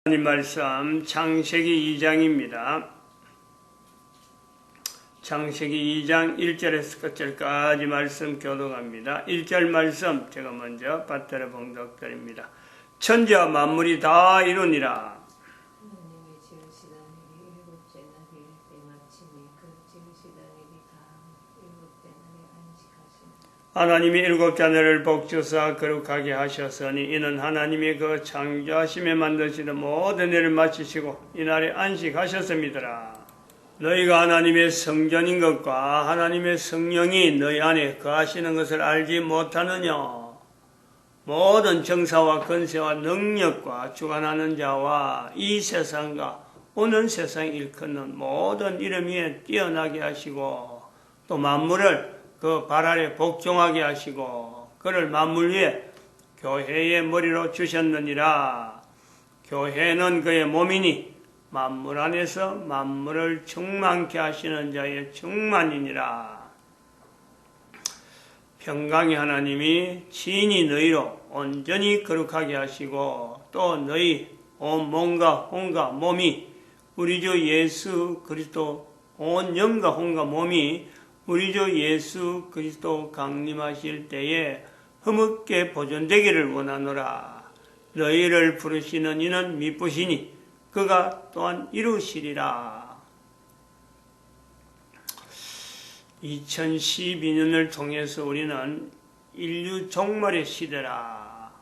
하나님 말씀 창세기 2장입니다. 창세기 2장 1절에서 끝절까지 말씀 교독합니다. 1절 말씀 제가 먼저 받들어 봉독드립니다. 천지와 만물이 다 이루니라. 하나님이 지으시던 일이 일곱째 날이 때마침에 그 지으시던 일이 다 일곱째 날에 안식하시니라. 하나님이 일곱째 날을 복주사 거룩하게 하셨으니 이는 하나님이 그 창조하심에 만드시던 모든 일을 마치시고 이날에 안식하셨음이더라. 너희가 하나님의 성전인 것과 하나님의 성령이 너희 안에 거하시는 것을 알지 못하느냐. 모든 정사와 권세와 능력과 주관하는 자와 이 세상과 오는 세상 일컫는 모든 이름 위에 뛰어나게 하시고 또 만물을 그 발 아래 복종하게 하시고 그를 만물 위에 교회의 머리로 주셨느니라. 교회는 그의 몸이니 만물 안에서 만물을 충만케 하시는 자의 충만이니라. 평강의 하나님이 친히 너희로 온전히 거룩하게 하시고 또 너희 온 몸과 혼과 몸이 우리 주 예수 그리스도 온 영과 혼과 몸이 우리 주 예수 그리스도 강림하실 때에 흠없게 보존되기를 원하노라. 너희를 부르시는 이는 미쁘시니 그가 또한 이루시리라. 2012년을 통해서 우리는 인류 종말의 시대라.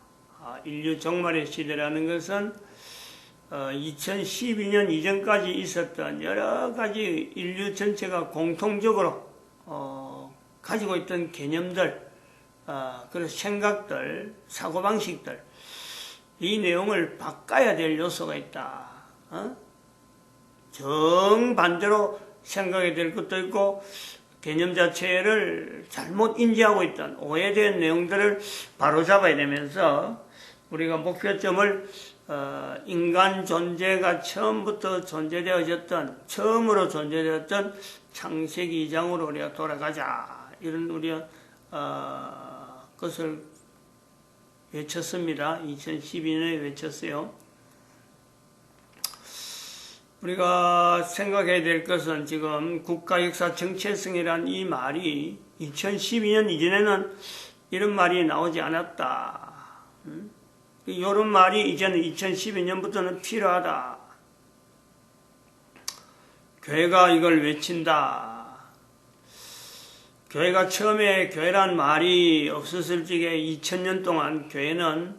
인류 종말의 시대라는 것은 2012년 이전까지 있었던 여러 가지 인류 전체가 공통적으로 가지고 있던 개념들, 그런 생각들, 사고방식들, 이 내용을 바꿔야 될 요소가 있다. 정반대로 생각해야 될 것도 있고 개념 자체를 잘못 인지하고 있던 오해된 내용들을 바로잡아야 되면서 우리가 목표점을 인간 존재가 처음으로 존재되었던 창세기 2장으로 우리가 돌아가자. 이런 우리가 것을 외쳤습니다. 2012년에 외쳤어요. 우리가 생각해야 될 것은 지금 국가역사 정체성이란 이 말이 2012년 이전에는 이런 말이 나오지 않았다. 이런 말이 이제는 2012년부터는 필요하다. 교회가 이걸 외친다. 교회가 처음에 교회란 말이 없었을 적에 2000년 동안 교회는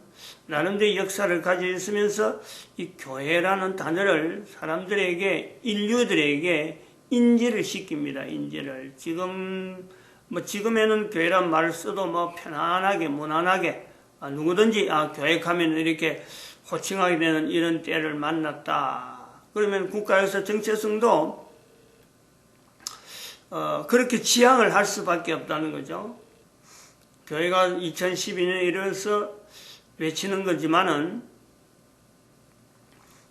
나름대로 역사를 가지고 있으면서 이 교회라는 단어를 사람들에게, 인류들에게 인지를 시킵니다. 인지를. 지금에는 교회란 말을 써도 편안하게, 무난하게, 누구든지, 교회 가면 이렇게 호칭하게 되는 이런 때를 만났다. 그러면 국가에서 정체성도, 그렇게 지향을 할 수밖에 없다는 거죠. 교회가 2012년에 이르러서 외치는 거지만은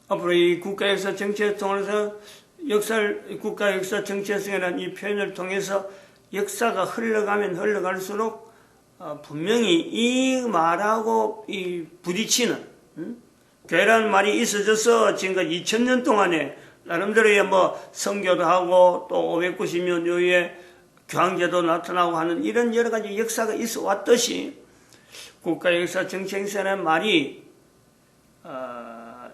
앞으로 이 국가역사 정체성에서 국가 역사 정체성이라는 이 표현을 통해서 역사가 흘러가면 흘러갈수록 분명히 이 말하고 이 부딪히는 교회라는 말이 있어져서 지금까지 2000년 동안에 나름대로의 선교도 하고 또 590년 이후에 교황제도 나타나고 하는 이런 여러 가지 역사가 있어 왔듯이 국가 역사 정체성이라는 말이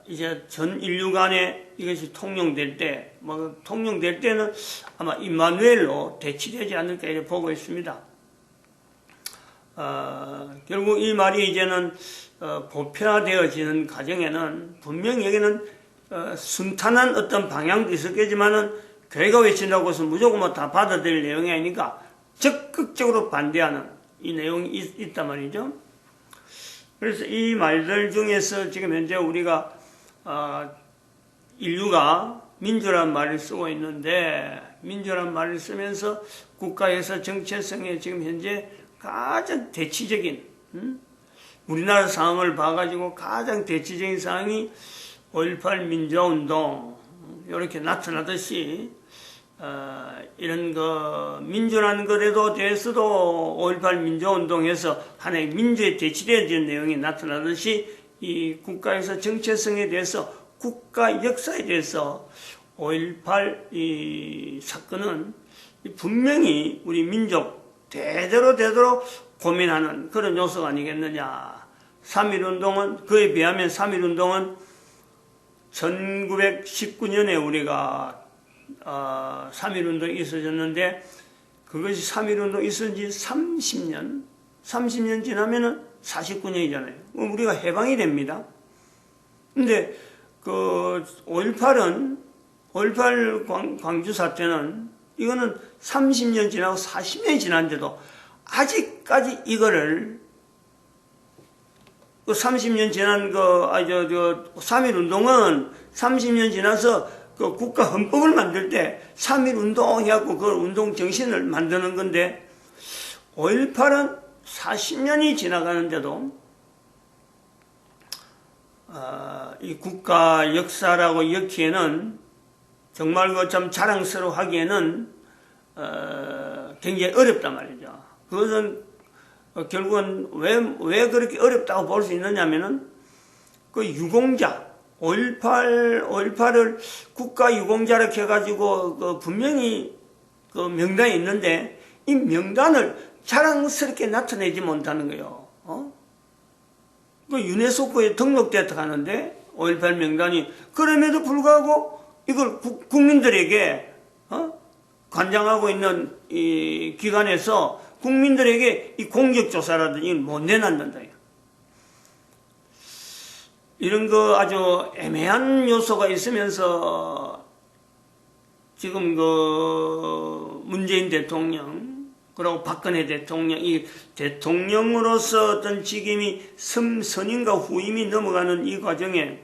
이제 전 인류 간에 이것이 통용될 때는 아마 임마누엘로 대치되지 않을까 이렇게 보고 있습니다. 결국 이 말이 이제는 보편화되어지는 과정에는 분명히 여기는 순탄한 어떤 방향도 있었겠지만은 교회가 외친다고 해서 무조건 다 받아들일 내용이 아니니까 적극적으로 반대하는 이 내용이 있단 말이죠. 그래서 이 말들 중에서 지금 현재 우리가 인류가 민주란 말을 쓰고 있는데 민주란 말을 쓰면서 국가에서 정체성에 지금 현재 가장 대치적인 우리나라 상황을 봐가지고 가장 대치적인 상황이 5.18 민주화운동 이렇게 나타나듯이 이런 민주라는 것에도 대해서도 5.18 민주화운동에서 하나의 민주에 대치되어진 내용이 나타나듯이 이 국가에서 정체성에 대해서 국가 역사에 대해서 5.18 이 사건은 분명히 우리 민족 대대로 고민하는 그런 요소가 아니겠느냐. 3.1운동은, 그에 비하면 3.1운동은 1919년에 우리가 3.1운동이 있어졌는데, 그것이 3.1운동이 있어진 지 30년 지나면은 49년이잖아요. 우리가 해방이 됩니다. 근데 그 5.18 광주 사태는 이거는 30년 지나고 40년이 지났는데도 아직까지 이거를 그 30년 지난 3.1운동은 30년 지나서 그 국가 헌법을 만들 때 3.1운동 해갖고 그 운동 정신을 만드는 건데 5.18은 40년이 지나가는데도 이 국가 역사라고 엮기에는 정말 그 참 자랑스러워하기에는 굉장히 어렵단 말이죠. 그것은 결국은 왜 그렇게 어렵다고 볼 수 있느냐면은 그 유공자 5.18을 국가 유공자로 해가지고 그 분명히 그 명단이 있는데 이 명단을 자랑스럽게 나타내지 못하는 거예요. 그 유네스코에 등록됐다 하는데 5.18 명단이 그럼에도 불구하고 이걸 국민들에게 관장하고 있는 이 기관에서 국민들에게 이 공적조사라든지 못 내놨는다. 이런 거 아주 애매한 요소가 있으면서 지금 그 문재인 대통령 그리고 박근혜 대통령 이 대통령으로서 어떤 직임이 선임과 후임이 넘어가는 이 과정에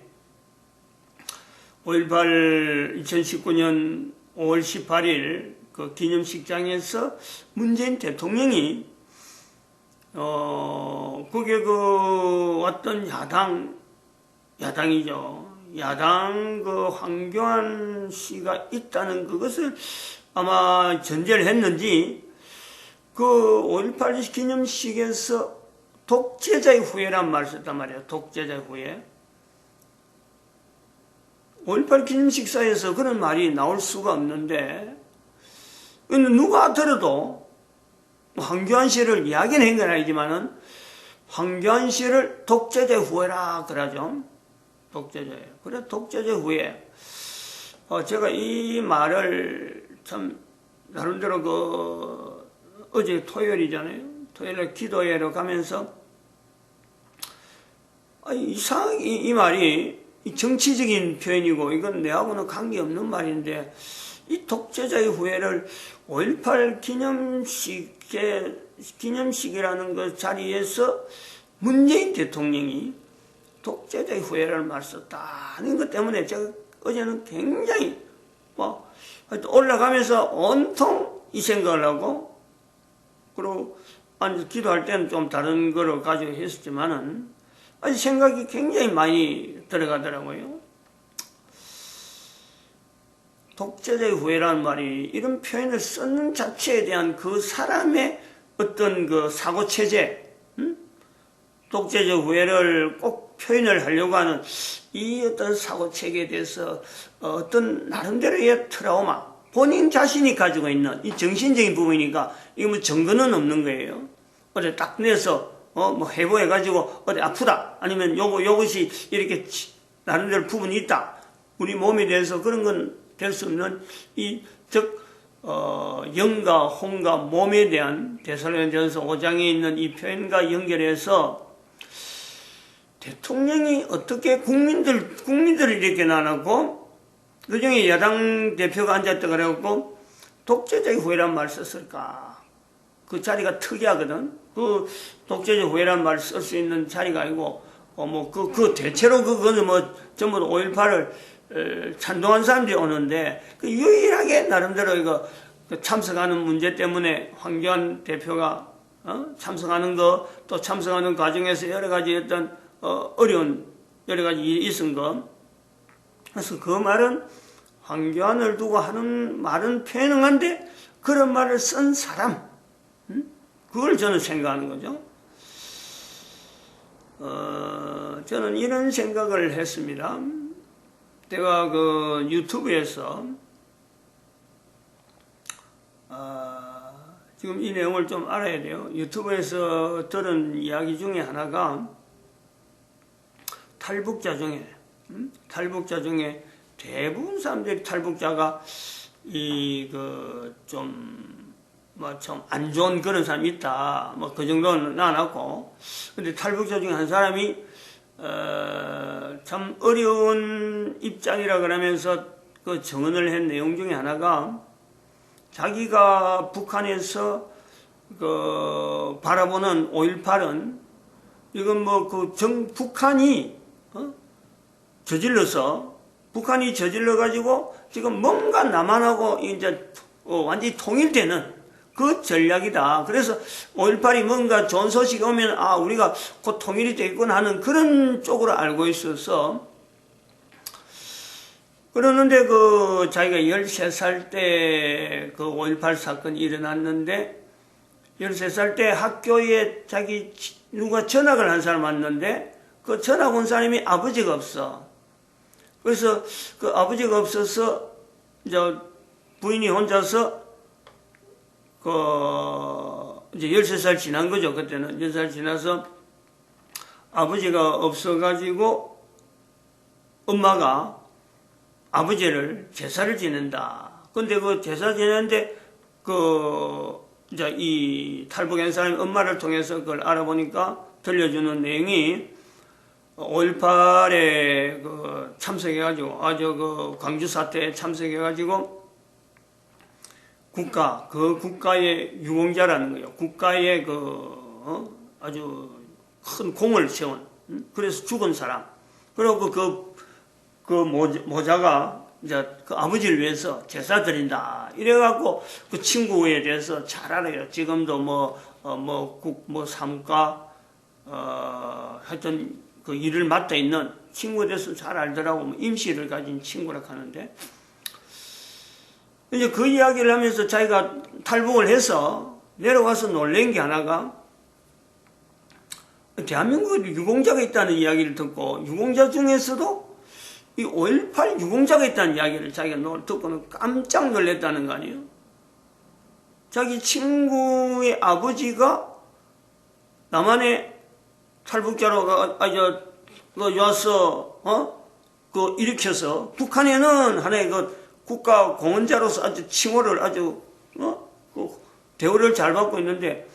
5.18 2019년 5월 18일 그 기념식장에서 문재인 대통령이 그게 그 어떤 야당이죠. 야당 그 황교안 씨가 있다는 그것을 아마 전제를 했는지 그 5.18 기념식에서 독재자의 후예란 말을 썼단 말이에요. 독재자의 후예. 5.18 기념식사에서 그런 말이 나올 수가 없는데 누가 들어도 황교안 씨를 이야기는 한 건 아니지만은 황교안 씨를 독재자의 후예라 그러죠. 독재자예요. 그래 독재자 후예. 제가 이 말을 참 나름대로 그 어제 토요일이잖아요. 토요일에 기도회로 가면서 이상하게 이 말이 정치적인 표현이고 이건 내하고는 관계없는 말인데 이 독재자의 후예를 5.18 기념식이라는 그 자리에서 문재인 대통령이 독재자의 후예라는 말을 썼다는 것 때문에 제가 어제는 굉장히 올라가면서 온통 이 생각을 하고 그리고 기도할 때는 좀 다른 거로 가지고 했었지만은 생각이 굉장히 많이 들어가더라고요. 독재자의 후예라는 말이 이런 표현을 쓰는 자체에 대한 그 사람의 어떤 그 사고체제, 독재자 후예를 꼭 표현을 하려고 하는 이 어떤 사고체계에 대해서 어떤 나름대로의 트라우마, 본인 자신이 가지고 있는 이 정신적인 부분이니까 이거 뭐 증거는 없는 거예요. 어디 딱 내서 뭐 해보해가지고 어디 아프다 아니면 요것이 이렇게 나름대로 부분이 있다. 우리 몸에 대해서 그런 건 될 수 없는 영과 혼과 몸에 대한 데살로니가전서 5장에 있는 이 표현과 연결해서 대통령이 어떻게 국민들을 이렇게 나누고 그 중에 야당 대표가 앉았다 그래갖고 독재자의 후예란 말을 썼을까? 그 자리가 특이하거든. 그 독재자 후예란 말을 쓸 수 있는 자리가 아니고 그 대체로 그거는 뭐 전부 5.18을 찬동한 사람들이 오는데 그 유일하게 나름대로 이거 참석하는 문제 때문에 황교안 대표가 참석하는 거 또 참석하는 과정에서 여러 가지 어떤 어려운 여러 가지 일이 있은 거. 그래서 그 말은 황교안을 두고 하는 말은 편응한데 그런 말을 쓴 사람 그걸 저는 생각하는 거죠. 저는 이런 생각을 했습니다. 내가 그 유튜브에서 지금 이 내용을 좀 알아야 돼요. 유튜브에서 들은 이야기 중에 하나가 탈북자 중에 대부분 사람들이 탈북자가 좀 안 좋은 그런 사람이 있다. 뭐 그 정도는 안 하고. 근데 탈북자 중에 한 사람이 참 어려운 입장이라 그러면서 그 증언을 한 내용 중에 하나가 자기가 북한에서 그 바라보는 5.18은 이건 뭐 북한이 북한이 저질러 가지고 지금 뭔가 남한하고 이제 완전히 통일되는 그 전략이다. 그래서 5.18이 뭔가 좋은 소식이 오면 우리가 곧 통일이 되겠구나 하는 그런 쪽으로 알고 있어서 그러는데 자기가 13살 때 그 5.18 사건이 일어났는데 13살 때 학교에 누가 전학을 한 사람 왔는데 그 전학 온 사람이 아버지가 없어. 그래서 그 아버지가 없어서 이제 부인이 혼자서 이제 13살 지난 거죠. 그때는 13살 지나서 아버지가 없어가지고 엄마가 아버지를 제사를 지낸다. 근데 그 제사 지내는데 이제 이 탈북한 사람이 엄마를 통해서 그걸 알아보니까 들려주는 내용이 5.18에 참석해가지고 광주 사태에 참석해가지고 국가의 유공자라는 거예요. 국가의 아주 큰 공을 세운, 그래서 죽은 사람. 그리고 그 모자가 이제 그 아버지를 위해서 제사 드린다. 이래갖고 그 친구에 대해서 잘 알아요. 지금도 사무과, 하여튼 그 일을 맡아 있는 친구에 대해서 잘 알더라고. 임시를 가진 친구라 하는데. 이제 그 이야기를 하면서 자기가 탈북을 해서 내려와서 놀란 게 하나가 대한민국에 유공자가 있다는 이야기를 듣고 유공자 중에서도 이 5.18 유공자가 있다는 이야기를 자기가 듣고는 깜짝 놀랐다는 거 아니에요? 자기 친구의 아버지가 남한에 탈북자로 와서 일으켜서 북한에는 하나의 국가 공헌자로서 아주 칭호를 대우를 잘 받고 있는데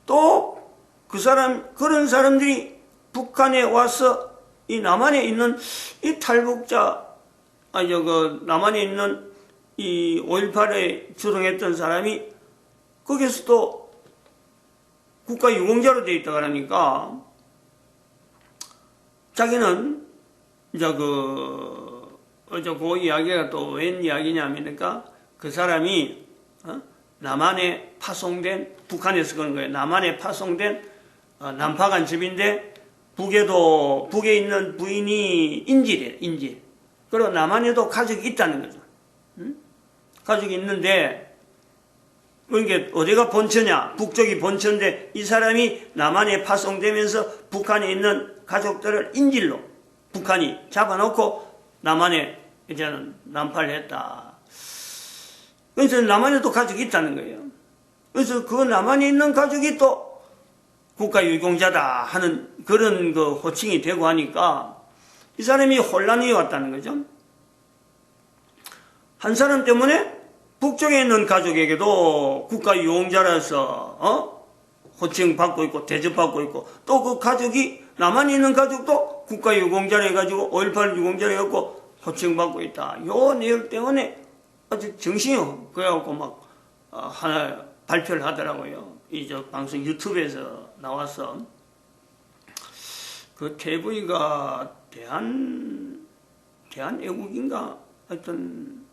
또 그런 사람들이 북한에 와서 이 남한에 있는 이 탈북자, 남한에 있는 이 5.18에 주동했던 사람이 거기서도 국가 유공자로 되어 있다 그러니까 자기는 이제 그 이야기가 또 웬 이야기냐면까 그 사람이 남한에 파송된 북한에서 그런 거예요. 남한에 파송된 남파간 집인데 북에 있는 부인이 인질이에요. 인질. 그리고 남한에도 가족이 있다는 거죠. 가족이 있는데 그러니까 어디가 본처냐? 북쪽이 본처인데 이 사람이 남한에 파송되면서 북한에 있는 가족들을 인질로 북한이 잡아놓고 남한에 이제는 난파를 했다. 그래서 남한에도 가족이 있다는 거예요. 그래서 그 남한에 있는 가족이 또 국가 유공자다 하는 그런 호칭이 되고 하니까 이 사람이 혼란이 왔다는 거죠. 한 사람 때문에 북쪽에 있는 가족에게도 국가 유공자라서 호칭 받고 있고 대접받고 있고 또 그 가족이 남한에 있는 가족도 국가 유공자라 해가지고 5.18 유공자라 해갖고 호칭받고 있다. 요 내용 때문에 아주 정신이 그래갖고 하나 발표를 하더라고요. 방송 유튜브에서 나와서 그 TV가 대한애국인가 하여튼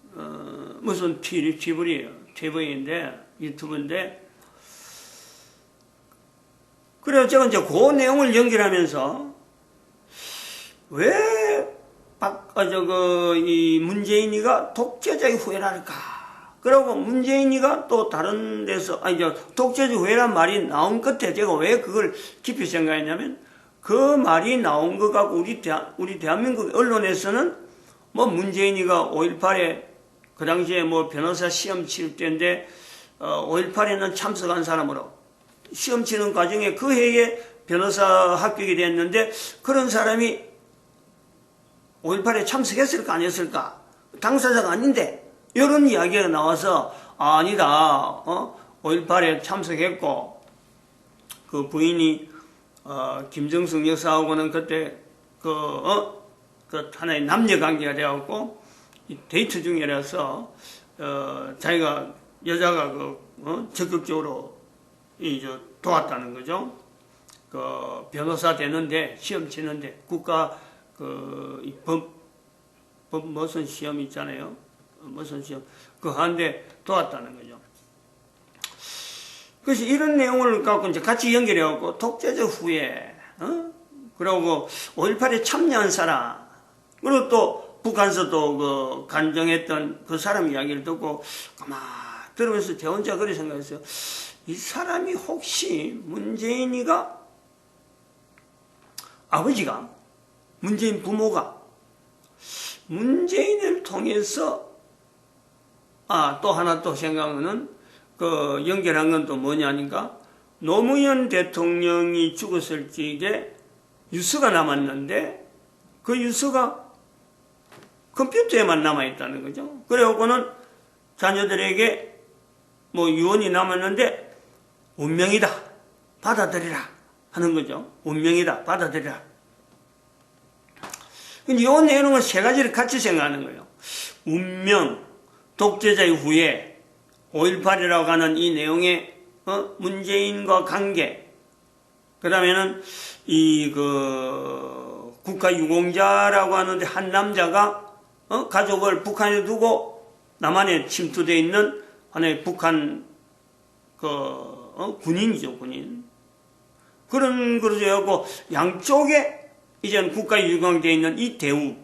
무슨 TV인데 유튜브인데 그래서 제가 이제 그 내용을 연결하면서 왜 이 문재인이가 독재자의 후예랄까? 그리고 문재인이가 또 다른 데서 독재자 후예란 말이 나온 끝에 제가 왜 그걸 깊이 생각했냐면 그 말이 나온 것 같고 우리 대한민국 언론에서는 뭐 문재인이가 5.18에 그 당시에 뭐 변호사 시험 칠 때인데 5.18에는 참석한 사람으로 시험 치는 과정에 그 해에 변호사 합격이 됐는데 그런 사람이 5.18에 참석했을까 안 했을까? 당사자가 아닌데 이런 이야기가 나와서 아니다. 5.18에 참석했고 그 부인이 김정숙 여사하고는 그때 그 하나의 남녀 관계가 되었고 데이트 중이라서 자기가 여자가 적극적으로 도왔다는 거죠. 그 변호사 되는데 시험 치는데 국가 법 무슨 시험 있잖아요. 무슨 시험 그 하는데 도왔다는 거죠. 그래서 이런 내용을 갖고 이제 같이 연결해갖고 독재적 후에 그리고 5.18에 참여한 사람 그리고 또 북한에서 또 그 간정했던 그 사람 이야기를 듣고 가만 들으면서 제 혼자 그렇게 생각했어요. 이 사람이 혹시 문재인이가 아버지가 문재인 부모가 문재인을 통해서 또 하나 또 생각하는 그 연결한 건 또 뭐냐니까 노무현 대통령이 죽었을 적에 유서가 남았는데 그 유서가 컴퓨터에만 남아있다는 거죠. 그래갖고는 자녀들에게 뭐 유언이 남았는데 운명이다 받아들이라 하는 거죠. 운명이다 받아들이라. 근데 이 내용은 세 가지를 같이 생각하는 거예요. 운명, 독재자의 후에 5.18이라고 하는 이 내용의 문재인과 관계, 그 다음에는 국가 유공자라고 하는데 한 남자가 가족을 북한에 두고 남한에 침투되어 있는 하나의 북한 군인이죠, 군인. 그런 거죠. 하고 양쪽에 이제는 국가에 유공되어 있는 이 대우.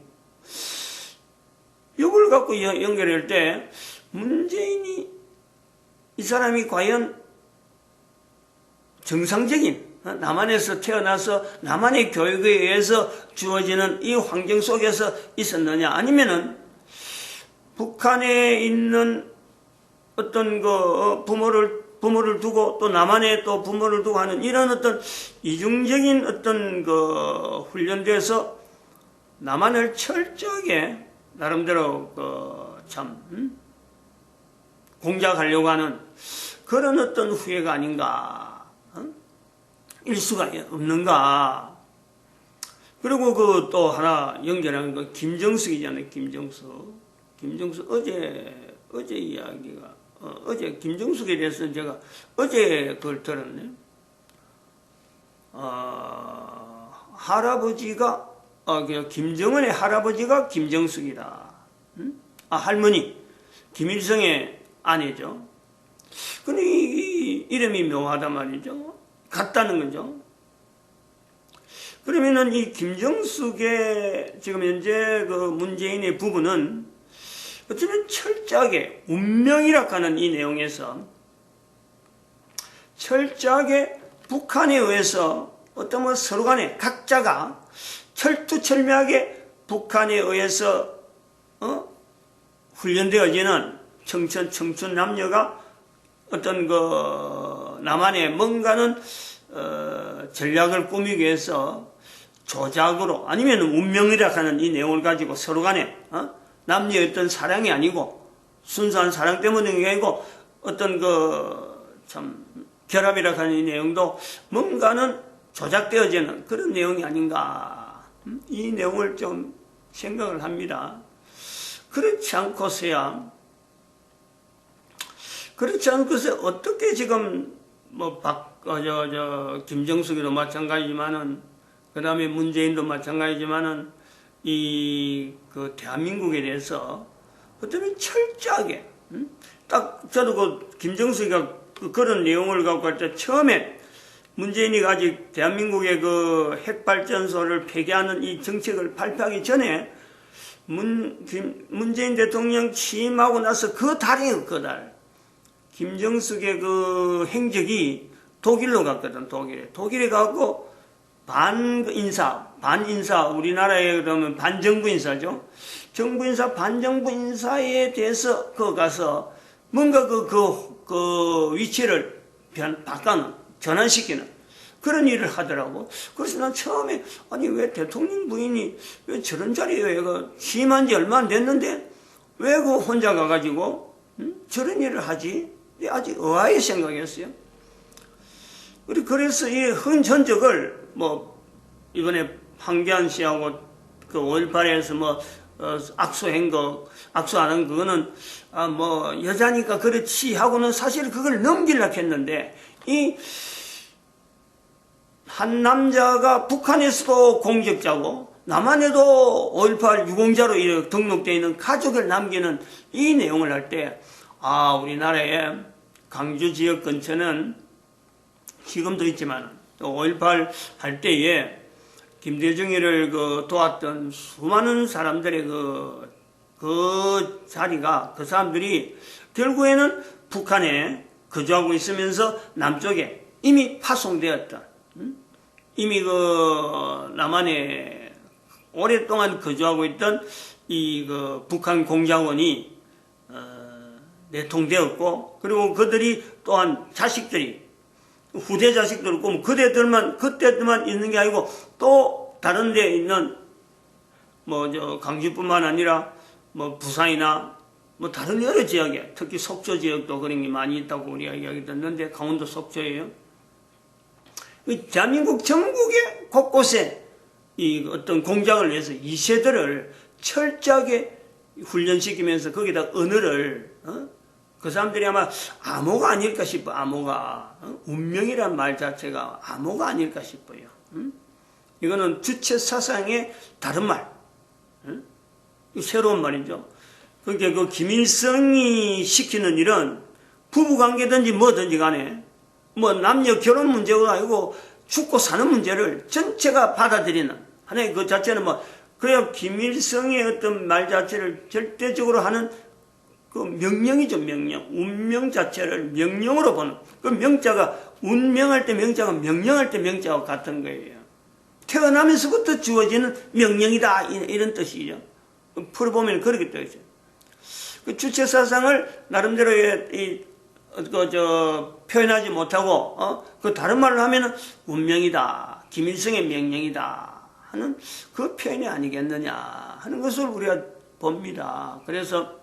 이걸 갖고 연결할 때 문재인이 이 사람이 과연 정상적인 남한에서 태어나서 남한의 교육에 의해서 주어지는 이 환경 속에서 있었느냐 아니면은 북한에 있는 어떤 부모를 두고 또 남한에 또 부모를 두고 하는 이런 어떤 이중적인 어떤 훈련돼서 남한을 철저하게 나름대로 공작하려고 하는 그런 어떤 후회가 아닌가. 일 수가 없는가. 그리고 또 하나 연결하는 거 김정숙이잖아요. 김정숙 어제 이야기가 어제 김정숙에 대해서 제가 어제 그걸 들었네. 할아버지가 김정은의 할아버지가 김정숙이다. 할머니 김일성의 아내죠. 근데 이 이름이 묘하단 말이죠. 같다는 거죠. 그러면은 이 김정숙의 지금 현재 그 문재인의 부부는 어쩌면 철저하게 운명이라 하는 이 내용에서 철저하게 북한에 의해서 어떤 서로 간에 각자가 철두철미하게 북한에 의해서 훈련되어지는 청춘 남녀가 어떤 남한의 뭔가는 전략을 꾸미기 위해서 조작으로 아니면 운명이라 하는 이 내용을 가지고 서로 간에 남녀의 어떤 사랑이 아니고 순수한 사랑 때문에 아니고 어떤 결합이라 하는 이 내용도 뭔가는 조작되어지는 그런 내용이 아닌가. 이 내용을 좀 생각을 합니다. 그렇지 않고서야 어떻게 지금 김정숙이도 마찬가지지만은 그 다음에 문재인도 마찬가지지만은 대한민국에 대해서 어쩌면 철저하게 딱 저도 김정숙이가 그런 내용을 갖고 할 때 처음에 문재인이 아직 대한민국의 핵발전소를 폐기하는 이 정책을 발표하기 전에 문재인 대통령 취임하고 나서 그 달이에요, 그 달. 김정숙의 행적이 독일로 갔거든, 독일에 가고 반인사, 우리나라에 그러면 반정부 인사죠. 정부 인사, 반정부 인사에 대해서 그 가서 뭔가 그 위치를 바꿔는, 전환시키는 그런 일을 하더라고. 그래서 난 처음에, 아니, 왜 대통령 부인이 왜 저런 자리에 왜 취임한 지 얼마 안 됐는데 왜 혼자 가가지고 저런 일을 하지? 아직 의아하게 생각했어요. 그래서 이 흔전적을 이번에 황교안 씨하고 그 5.18에서 악수하는 그거는 여자니까 그렇지 하고는 사실 그걸 넘기려고 했는데, 이 한 남자가 북한에서도 공적자고 남한에도 5.18 유공자로 이렇게 등록되어 있는 가족을 남기는 이 내용을 할 때, 우리나라의 강주 지역 근처는 지금도 있지만 5.18 할 때에 김대중이를 도왔던 수많은 사람들의 그 자리가, 그 사람들이 결국에는 북한에 거주하고 있으면서 남쪽에 이미 파송되었다. 이미 남한에 오랫동안 거주하고 있던 이 북한 공작원이 내통되었고, 그리고 그들이 또한 자식들이, 후대 자식들 있고, 그때들만 있는 게 아니고 또 다른 데 있는 강주뿐만 아니라 부산이나 다른 여러 지역에, 특히 속초 지역도 그런 게 많이 있다고 우리가 이야기 듣는데, 강원도 속초예요. 대한민국 전국의 곳곳에 이 어떤 공작을 위해서 이 세대를 철저하게 훈련시키면서 거기다 언어를, 그 사람들이 아마 암호가 아닐까 싶어. 암호가, 운명이란 말 자체가 암호가 아닐까 싶어요. 이거는 주체 사상의 다른 말, 새로운 말이죠. 그러니까 김일성이 시키는 일은 부부관계든지 뭐든지 간에 남녀 결혼 문제가 아니고 죽고 사는 문제를 전체가 받아들이는 하나의 그 자체는 그래야 김일성의 어떤 말 자체를 절대적으로 하는 그 명령이죠, 명령. 운명 자체를 명령으로 보는. 그 명자가, 운명할 때 명자가 명령할 때 명자와 같은 거예요. 태어나면서부터 주어지는 명령이다, 이런 뜻이죠. 풀어보면 그렇게 되죠. 그 주체사상을 나름대로 표현하지 못하고, 그 다른 말로 하면은 운명이다, 김일성의 명령이다 하는 그 표현이 아니겠느냐 하는 것을 우리가 봅니다. 그래서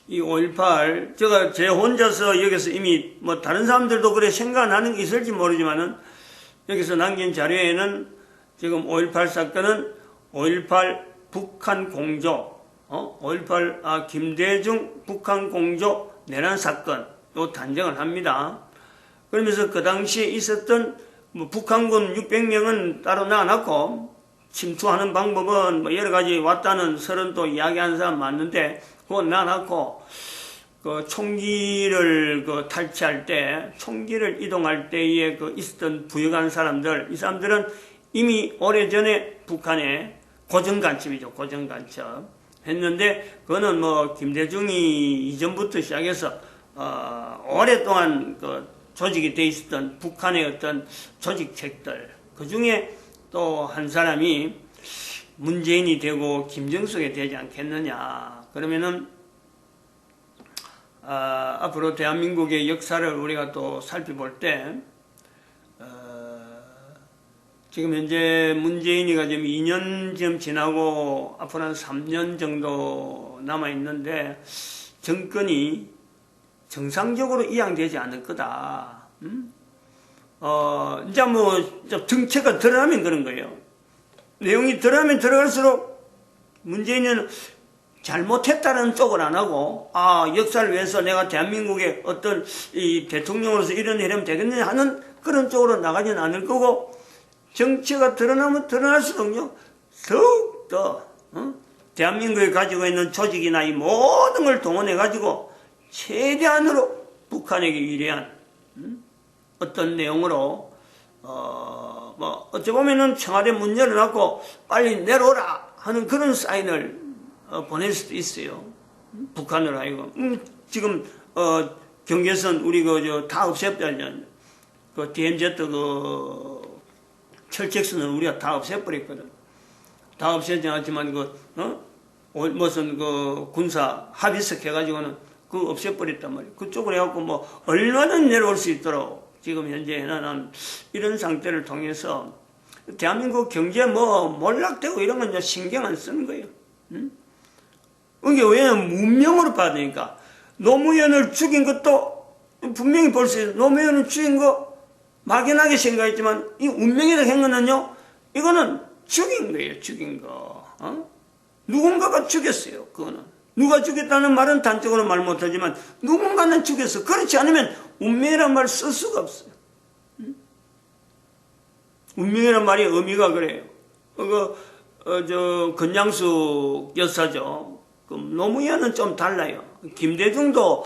이 5.18, 제 혼자서 여기서 이미 다른 사람들도 그래 생각나는 게 있을지 모르지만은, 여기서 남긴 자료에는 지금 5.18 사건은 5.18 북한 공조, 5.18 김대중 북한 공조 내란 사건, 요 단정을 합니다. 그러면서 그 당시에 있었던 북한군 600명은 따로 놔놨고, 침투하는 방법은 여러 가지 왔다는 설은 또 이야기하는 사람 많는데, 그거 놔놨고, 총기를 탈취할 때, 총기를 이동할 때에 있었던 부역한 사람들, 이 사람들은 이미 오래전에 북한에 고정간첩이죠, 고정간첩. 했는데, 그거는 김대중이 이전부터 시작해서, 오랫동안 조직이 돼 있었던 북한의 어떤 조직책들, 그 중에 또 한 사람이 문재인이 되고 김정숙이 되지 않겠느냐. 그러면은, 앞으로 대한민국의 역사를 우리가 또 살펴볼 때, 지금 현재 문재인이가 지금 2년쯤 지나고 앞으로 한 3년 정도 남아있는데, 정권이 정상적으로 이양되지 않을 거다. 이제 정체가 드러나면 그런 거예요. 내용이 드러나면 들어갈수록 문재인은 잘못했다는 쪽을 안 하고, 역사를 위해서 내가 대한민국의 어떤 이 대통령으로서 이런 일하면 되겠느냐 하는 그런 쪽으로 나가지는 않을 거고, 정체가 드러나면 드러날수록요, 더욱더, 대한민국이 가지고 있는 조직이나 이 모든 걸 동원해가지고, 최대한으로 북한에게 유리한, 어떤 내용으로, 어찌 보면은 청와대 문 열어놨고, 빨리 내려오라 하는 그런 사인을 보낼 수도 있어요. 북한으로 하여금. 지금, 경계선, 우리 다 없애버렸잖아요. DMZ 철책선을 우리가 다 없애버렸거든. 다 없애지 않았지만, 무슨 그 군사 합의석 해가지고는 그거 없애버렸단 말이에요. 그쪽으로 해갖고 뭐 얼마나 내려올 수 있도록 지금 현재 해나는 이런 상태를 통해서 대한민국 경제 뭐 몰락되고 이런 건 신경 안 쓰는 거예요. 응? 이게 왜냐면 문명으로 받으니까 노무현을 죽인 것도 분명히 볼 수 있어요. 노무현을 죽인 거 막연하게 생각했지만 이 운명이라고 한 거는요, 이거는 죽인 거예요. 죽인 거. 누군가가 죽였어요. 그거는. 누가 죽였다는 말은 단적으로 말 못하지만 누군가는 죽였어. 그렇지 않으면 운명이란 말 쓸 수가 없어요. 운명이란 말이 의미가 그래요. 건양숙 여사죠. 노무현은 좀 달라요. 김대중도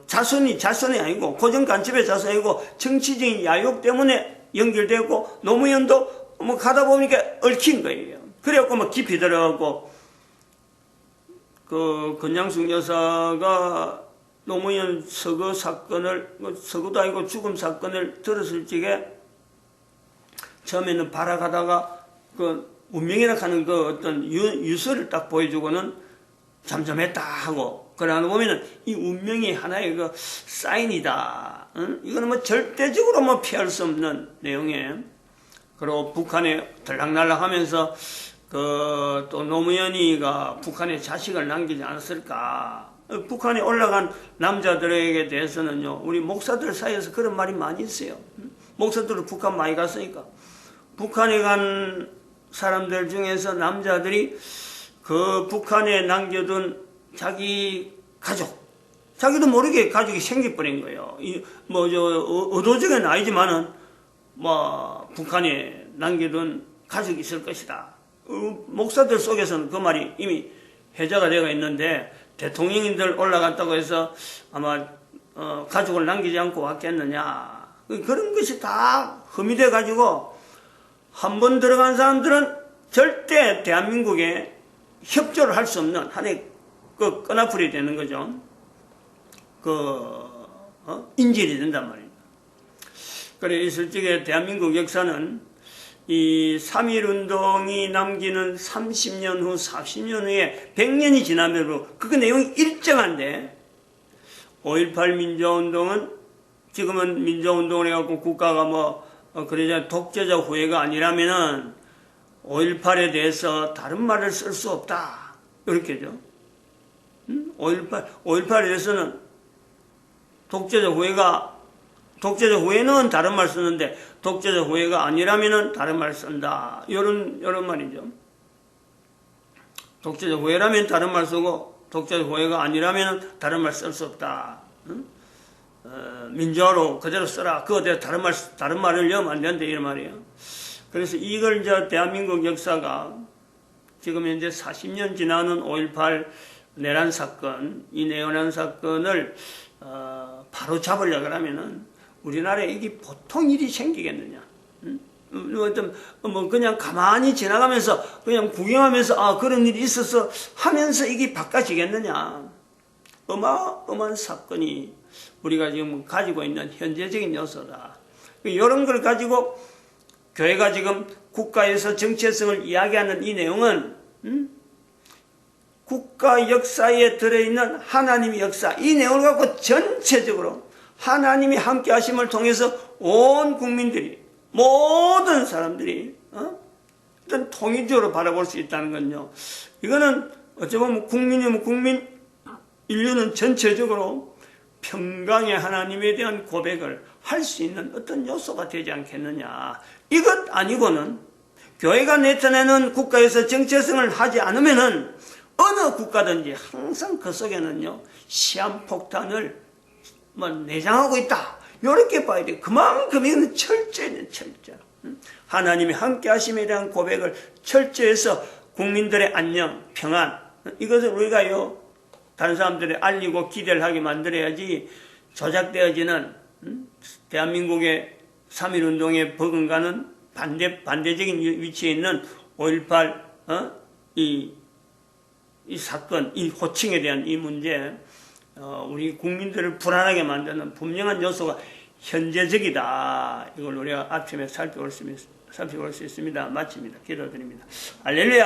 자손이 아니고 고정간첩의 자손이 아니고 정치적인 야욕 때문에 연결되고 노무현도 뭐 가다 보니까 얽힌 거예요. 그래갖고 뭐 깊이 들어가고 건양숙 여사가 노무현 서거 사건을 서거도 아니고 죽음 사건을 들었을 적에 처음에는 발악하다가 운명이라 하는 어떤 유서를 딱 보여주고는 잠잠했다 하고, 그러고 보면은 이 운명이 하나의 사인이다. 응? 이거는 뭐 절대적으로 뭐 피할 수 없는 내용에, 그리고 북한에 들락날락 하면서 또 노무현이가 북한에 자식을 남기지 않았을까. 북한에 올라간 남자들에게 대해서는요, 우리 목사들 사이에서 그런 말이 많이 있어요. 목사들은 북한 많이 갔으니까. 북한에 간 사람들 중에서 남자들이 북한에 남겨둔 자기 가족, 자기도 모르게 가족이 생겨버린 거예요. 의도적은 아니지만은, 북한에 남겨둔 가족이 있을 것이다. 목사들 속에서는 그 말이 이미 회자가 되어 있는데, 대통령님들 올라갔다고 해서 아마, 가족을 남기지 않고 왔겠느냐. 그런 것이 다 흠이돼가지고, 한 번 들어간 사람들은 절대 대한민국에 협조를 할 수 없는 하나의 끈아풀이 되는 거죠. 인질이 된단 말입니다. 그래, 있을 적에 대한민국 역사는 이 3.1운동이 남기는 30년 후, 40년 후에 100년이 지나면 그 내용이 일정한데, 5.18 민주화운동은 지금은 민주화운동을 해갖고 국가가 그러자 독재자 후예가 아니라면은 5.18에 대해서 다른 말을 쓸 수 없다. 이렇게죠. 5.18에 대해서는 독재자 후예는 다른 말 쓰는데 독재자 후예가 아니라면은 다른 말 쓴다. 이런 말이죠. 독재자 후예라면 다른 말 쓰고 독재자 후예가 아니라면은 다른 말 쓸 수 없다. 민주화로 그대로 써라. 그거 다른 말을 넣으면 안 된다. 이런 말이에요. 그래서 이걸 이제 대한민국 역사가 지금 현재 40년 지나는 5.18 내란 사건, 이 내란 사건을, 바로 잡으려고 하면은 우리나라에 이게 보통 일이 생기겠느냐. 그냥 가만히 지나가면서, 그냥 구경하면서, 그런 일이 있어서 하면서 이게 바꿔지겠느냐. 어마어마한 사건이 우리가 지금 가지고 있는 현재적인 요소다. 이런 걸 가지고 교회가 지금 국가에서 정체성을 이야기하는 이 내용은 국가 역사에 들어있는 하나님의 역사, 이 내용을 갖고 전체적으로 하나님이 함께 하심을 통해서 온 국민들이, 모든 사람들이 어떤 통일적으로 바라볼 수 있다는 건요. 이거는 어찌 보면 국민이면 국민, 인류는 전체적으로 평강의 하나님에 대한 고백을 할 수 있는 어떤 요소가 되지 않겠느냐. 이것 아니고는 교회가 나타내는 국가에서 정체성을 하지 않으면은 어느 국가든지 항상 그 속에는요, 시한폭탄을 내장하고 있다. 이렇게 봐야 돼. 그만큼 이거는 철저히 철저. 하나님이 함께 하심에 대한 고백을 철저해서 국민들의 안녕, 평안, 이것을 우리가요, 다른 사람들이 알리고 기대를 하게 만들어야지 조작되어지는 대한민국의 3.1운동에 버금가는 반대적인 위치에 있는 5.18 이 사건, 이 호칭에 대한 이 문제, 우리 국민들을 불안하게 만드는 분명한 요소가 현재적이다. 이걸 우리가 아침에 살펴볼 수 있습니다. 마칩니다. 기도드립니다. 할렐루야.